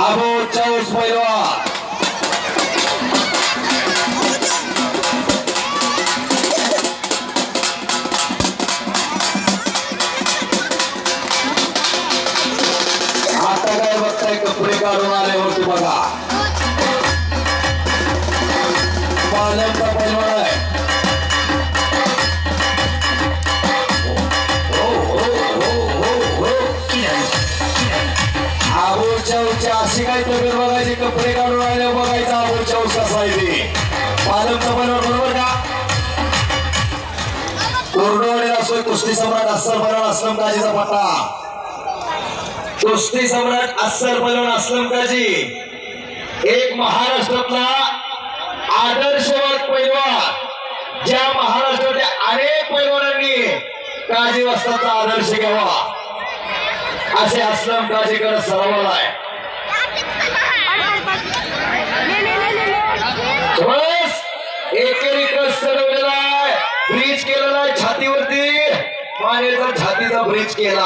Abu chaos पैलवान आता काय बघताय कपडे काढून आल्यावरती बघा पालमचा पैलवान आहे आबूच्या अशी काही तब्येत बघायची कपडे काढून आले बघायचं आबूच्या कसा आहे ते पालमचा पैलवान बरोबर का कोरडवाडीला असतोय कुस्ती सम्राट अस्सल पैलवान असलम काजीचा पट्टा कुस्ती सम्राट अस्सल पैलवान असलम काजी एक महाराष्ट्रातला आदर्शवाद पैलवान ज्या महाराष्ट्रातल्या अनेक पैलवानांनी काजी वस्ताचा आदर्श घ्यावा असे असलम काजीकडे सरावाला आहे बस एकेरी कस चढवलेला आहे ब्रिज केलेला आहे छातीवरती पाण्याचा छातीचा ब्रिज केला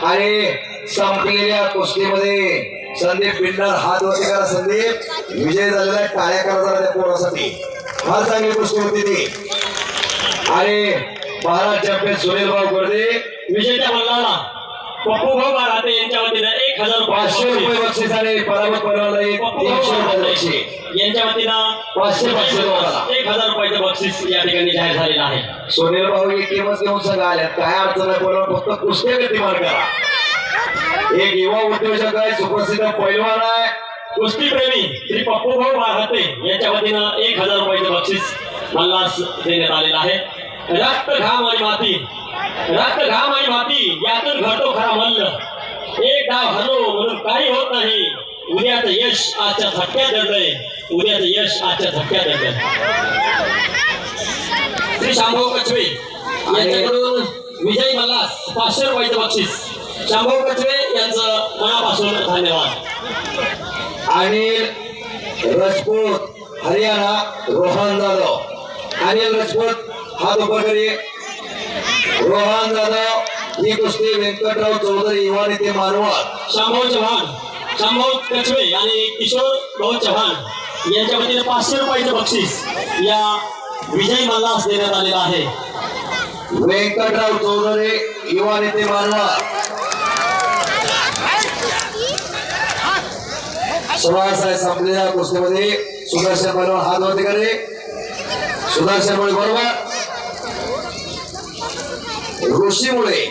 आणि संपलेल्या कुस्तीमध्ये संदीप पिंडार हात वरती करा संदीप विजय झालेला आहे टाळ्या करा त्या पोरासाठी फार चांगली कुस्ती होती ती आणि महाराज चॅम्पियन सुनील भाऊ गर्दे विजेत्या मल्लाला पप्पू भाऊ बाराते यांच्या वतीने 500 रुपये बक्षीस आणि पराभूत पैलवानला 300 रुपये बक्षीस यांच्या वतीनं 500 1000 रुपयाचं बक्षीस या ठिकाणी जाहीर झालेलं आहे सोनेल भाऊ एक टीमच घेऊन सगळं आल्यात काय अडचण नाही पैलवान फक्त कुस्त्या गतिमान करा एक युवा उद्योजक आहे सुप्रसिद्ध पैलवान आहे कुस्ती प्रेमी श्री पप्पू भाऊ बाराते यांच्या वतीनं 1000 रुपयाचं बक्षीस मला देण्यात आलेलं आहे रक्त घाम आणि माती यातून घडतो खरा मल्ल एक डाव हरलो म्हणून काही होत नाही उद्याचं यश आजच्या झटक्यात दडलंय श्री शांभव कचवे यांच्याकडून विजय मल्हास 500 रुपयाचं बक्षीस शांभव कचवे यांचं मनापासून धन्यवाद अनिल राजपूत हरियाणा रोहन जाधव अनिल राजपूत हात उपर करी रोहन जाधव ही कुस्ती व्यंकटराव चौधरी युवा नेते मानवत शांभव कचवे आणि किशोर भाऊ चव्हाण यांच्या वतीने 500 रुपयाचं बक्षीस या विजय मल्हास देण्यात आलेला आहे व्यंकटराव चौधरी युवा नेते मानवत सोळासाहेब संपलेल्या कुस्तीमध्ये सुदर्शन पैलवान हात वरती करे सुदर्शन बरोबर ऋषीमुळे